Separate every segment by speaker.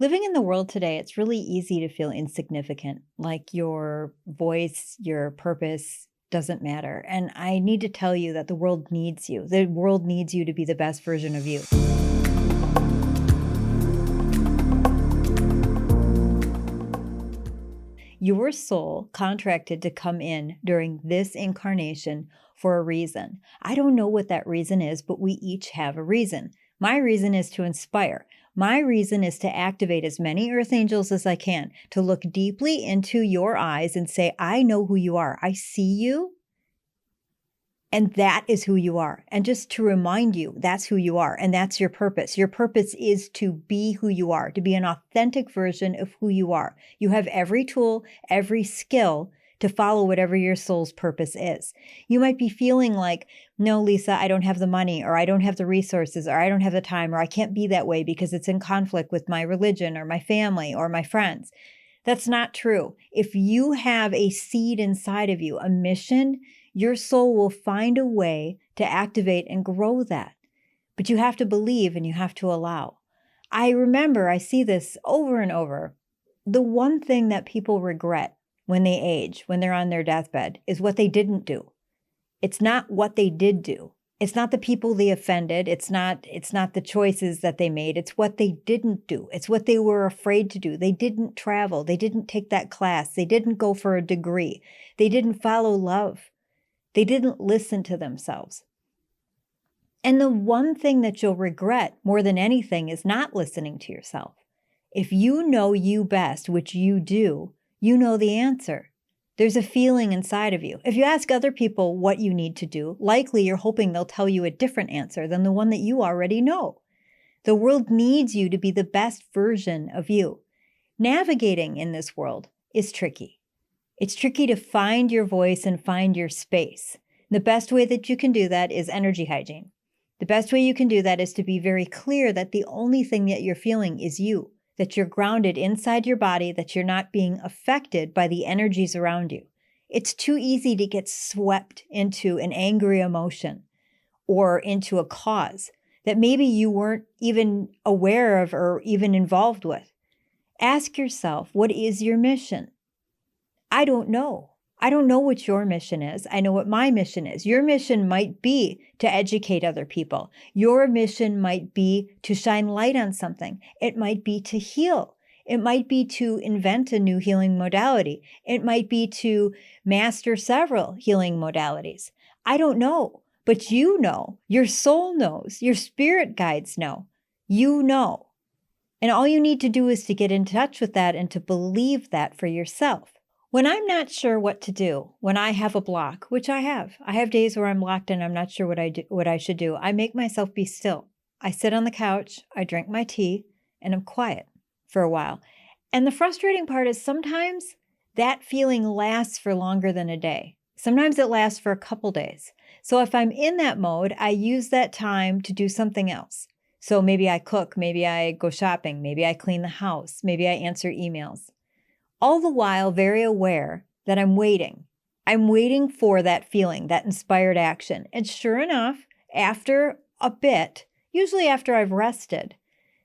Speaker 1: Living in the world today, it's really easy to feel insignificant, like your voice, your purpose doesn't matter. And I need to tell you that the world needs you. The world needs you to be the best version of you. Your soul contracted to come in during this incarnation for a reason. I don't know what that reason is, but we each have a reason. My reason is to inspire. My reason is to activate as many earth angels as I can, to look deeply into your eyes and say, I know who you are. I see you. And that is who you are. And just to remind you, that's who you are. And that's your purpose. Your purpose is to be who you are, to be an authentic version of who you are. You have every tool, every skill to follow whatever your soul's purpose is. You might be feeling like, no, Lisa, I don't have the money, or I don't have the resources, or I don't have the time, or I can't be that way because it's in conflict with my religion or my family or my friends. That's not true. If you have a seed inside of you, a mission, your soul will find a way to activate and grow that. But you have to believe and you have to allow. I see this over and over. The one thing that people regret when they age, when they're on their deathbed, is what they didn't do. It's not what they did do. It's not the people they offended. It's not the choices that they made. It's what they didn't do. It's what they were afraid to do. They didn't travel. They didn't take that class. They didn't go for a degree. They didn't follow love. They didn't listen to themselves. And the one thing that you'll regret more than anything is not listening to yourself. If you know you best, which you do, you know the answer. There's a feeling inside of you. If you ask other people what you need to do, likely you're hoping they'll tell you a different answer than the one that you already know. The world needs you to be the best version of you. Navigating in this world is tricky. It's tricky to find your voice and find your space. The best way that you can do that is energy hygiene. The best way you can do that is to be very clear that the only thing that you're feeling is you, that you're grounded inside your body, that you're not being affected by the energies around you. It's too easy to get swept into an angry emotion or into a cause that maybe you weren't even aware of or even involved with. Ask yourself, what is your mission? I don't know. I don't know what your mission is. I know what my mission is. Your mission might be to educate other people. Your mission might be to shine light on something. It might be to heal. It might be to invent a new healing modality. It might be to master several healing modalities. I don't know, but you know. Your soul knows. Your spirit guides know. You know. And all you need to do is to get in touch with that and to believe that for yourself. When I'm not sure what to do, when I have a block, which I have days where I'm locked and I'm not sure what I should do, I make myself be still. I sit on the couch, I drink my tea, and I'm quiet for a while. And the frustrating part is sometimes that feeling lasts for longer than a day. Sometimes it lasts for a couple days. So if I'm in that mode, I use that time to do something else. So maybe I cook, maybe I go shopping, maybe I clean the house, maybe I answer emails. All the while very aware that I'm waiting. I'm waiting for that feeling, that inspired action. And sure enough, after a bit, usually after I've rested,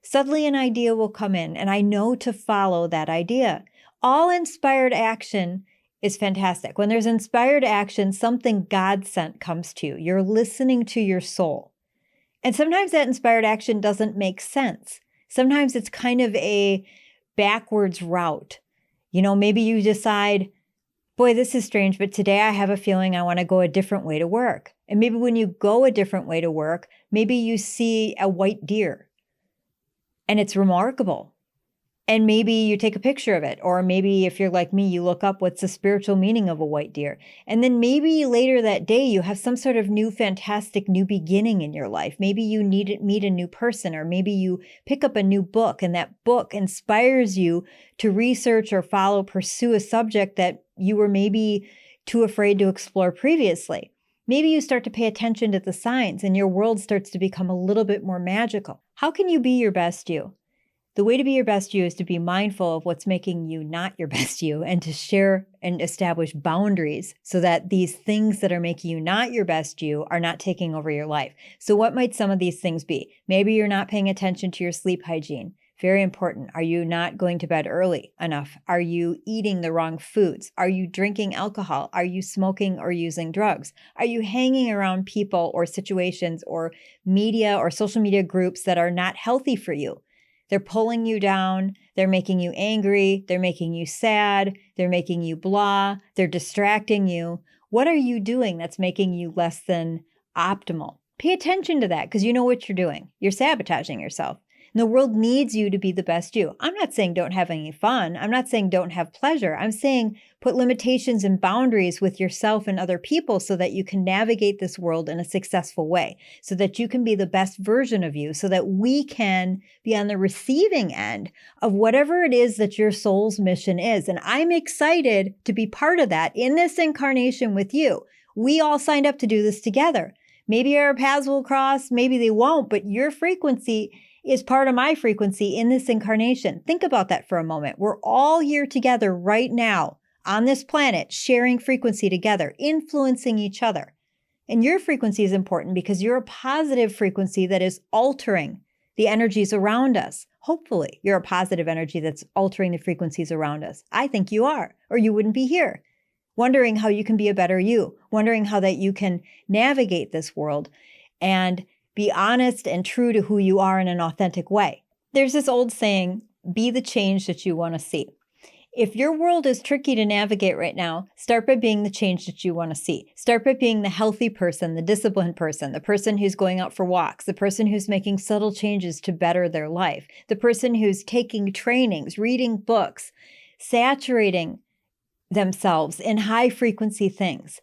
Speaker 1: suddenly an idea will come in and I know to follow that idea. All inspired action is fantastic. When there's inspired action, something God sent comes to you. You're listening to your soul. And sometimes that inspired action doesn't make sense. Sometimes it's kind of a backwards route. You know, maybe you decide, boy, this is strange, but today I have a feeling I want to go a different way to work. And maybe when you go a different way to work, maybe you see a white deer and it's remarkable. And maybe you take a picture of it. Or maybe if you're like me, you look up what's the spiritual meaning of a white deer. And then maybe later that day, you have some sort of new, fantastic new beginning in your life. Maybe you meet a new person, or maybe you pick up a new book and that book inspires you to research or pursue a subject that you were maybe too afraid to explore previously. Maybe you start to pay attention to the signs and your world starts to become a little bit more magical. How can you be your best you? The way to be your best you is to be mindful of what's making you not your best you and to share and establish boundaries so that these things that are making you not your best you are not taking over your life. So what might some of these things be? Maybe you're not paying attention to your sleep hygiene. Very important. Are you not going to bed early enough? Are you eating the wrong foods? Are you drinking alcohol? Are you smoking or using drugs? Are you hanging around people or situations or media or social media groups that are not healthy for you? They're pulling you down. They're making you angry. They're making you sad. They're making you blah. They're distracting you. What are you doing that's making you less than optimal? Pay attention to that because you know what you're doing. You're sabotaging yourself. And the world needs you to be the best you. I'm not saying don't have any fun. I'm not saying don't have pleasure. I'm saying put limitations and boundaries with yourself and other people so that you can navigate this world in a successful way, so that you can be the best version of you, so that we can be on the receiving end of whatever it is that your soul's mission is. And I'm excited to be part of that in this incarnation with you. We all signed up to do this together. Maybe our paths will cross, maybe they won't, but your frequency is part of my frequency in this incarnation. Think about that for a moment. We're all here together right now on this planet, sharing frequency together, influencing each other. And your frequency is important because you're a positive frequency that is altering the energies around us. Hopefully, you're a positive energy that's altering the frequencies around us. I think you are, or you wouldn't be here, wondering how you can be a better you, wondering how that you can navigate this world and be honest and true to who you are in an authentic way. There's this old saying, be the change that you want to see. If your world is tricky to navigate right now, start by being the change that you want to see. Start by being the healthy person, the disciplined person, the person who's going out for walks, the person who's making subtle changes to better their life, the person who's taking trainings, reading books, saturating themselves in high frequency things.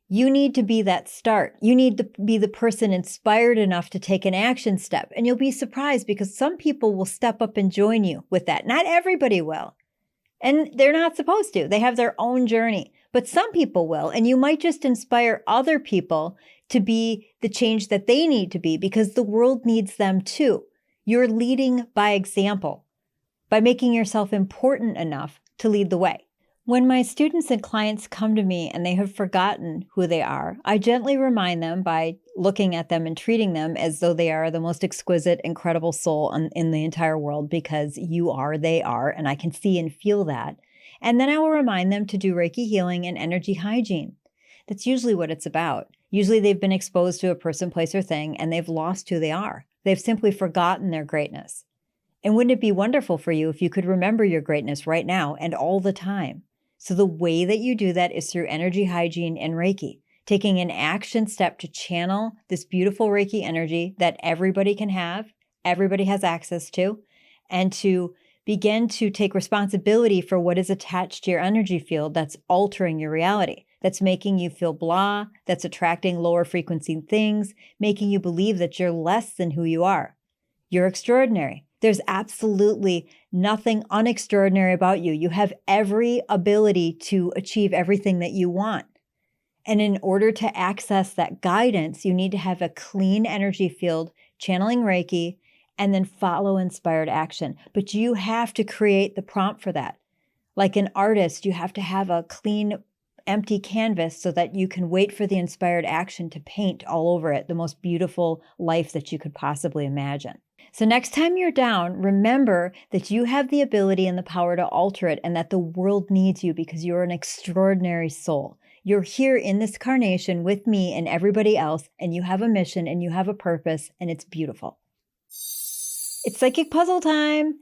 Speaker 1: You need to be that start. You need to be the person inspired enough to take an action step. And you'll be surprised because some people will step up and join you with that. Not everybody will. And they're not supposed to. They have their own journey. But some people will. And you might just inspire other people to be the change that they need to be because the world needs them too. You're leading by example, by making yourself important enough to lead the way. When my students and clients come to me and they have forgotten who they are, I gently remind them by looking at them and treating them as though they are the most exquisite, incredible soul in the entire world because you are, they are, and I can see and feel that. And then I will remind them to do Reiki healing and energy hygiene. That's usually what it's about. Usually they've been exposed to a person, place, or thing, and they've lost who they are. They've simply forgotten their greatness. And wouldn't it be wonderful for you if you could remember your greatness right now and all the time? So the way that you do that is through energy hygiene and Reiki, taking an action step to channel this beautiful Reiki energy that everybody can have, everybody has access to, and to begin to take responsibility for what is attached to your energy field that's altering your reality, that's making you feel blah, that's attracting lower frequency things, making you believe that you're less than who you are. You're extraordinary. There's absolutely nothing unextraordinary about you. You have every ability to achieve everything that you want. And in order to access that guidance, you need to have a clean energy field, channeling Reiki, and then follow inspired action. But you have to create the prompt for that. Like an artist, you have to have a clean, empty canvas so that you can wait for the inspired action to paint all over it the most beautiful life that you could possibly imagine. So next time you're down, remember that you have the ability and the power to alter it and that the world needs you because you're an extraordinary soul. You're here in this incarnation with me and everybody else, and you have a mission and you have a purpose, and it's beautiful. It's psychic puzzle time.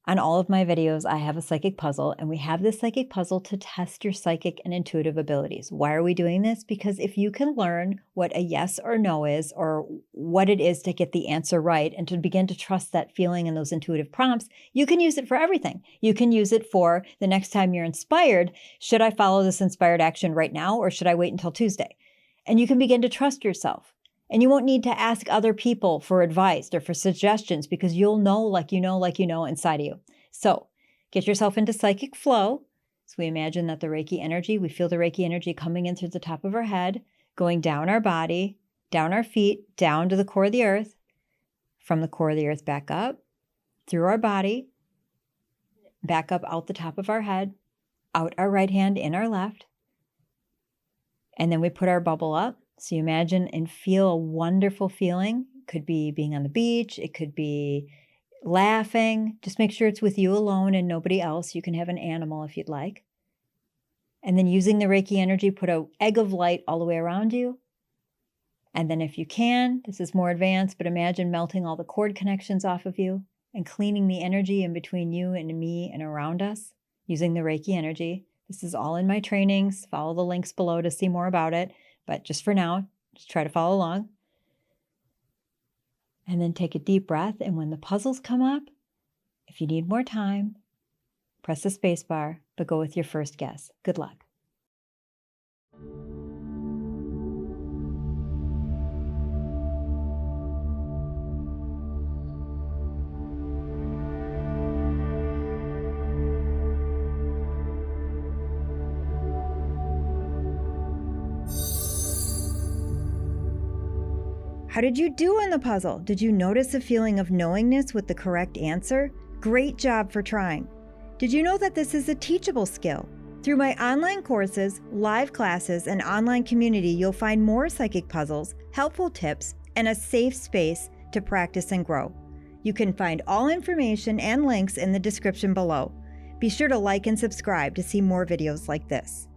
Speaker 1: On all of my videos, I have a psychic puzzle, and we have this psychic puzzle to test your psychic and intuitive abilities. Why are we doing this? Because if you can learn what a yes or no is, or what it is to get the answer right, and to begin to trust that feeling and those intuitive prompts, you can use it for everything. You can use it for the next time you're inspired. Should I follow this inspired action right now, or should I wait until Tuesday? And you can begin to trust yourself. And you won't need to ask other people for advice or for suggestions because you'll know like you know inside of you. So get yourself into psychic flow. So we imagine that the Reiki energy, we feel the Reiki energy coming in through the top of our head, going down our body, down our feet, down to the core of the earth, from the core of the earth back up, through our body, back up out the top of our head, out our right hand, in our left. And then we put our bubble up. So you imagine and feel a wonderful feeling. It could be being on the beach. It could be laughing. Just make sure it's with you alone and nobody else. You can have an animal if you'd like. And then using the Reiki energy, put an egg of light all the way around you. And then if you can, this is more advanced, but imagine melting all the cord connections off of you and cleaning the energy in between you and me and around us using the Reiki energy. This is all in my trainings. Follow the links below to see more about it. But just for now, just try to follow along. And then take a deep breath. And when the puzzles come up, if you need more time, press the space bar, but go with your first guess. Good luck. How did you do on the puzzle? Did you notice a feeling of knowingness with the correct answer? Great job for trying. Did you know that this is a teachable skill? Through my online courses, live classes, and online community, you'll find more psychic puzzles, helpful tips, and a safe space to practice and grow. You can find all information and links in the description below. Be sure to like and subscribe to see more videos like this.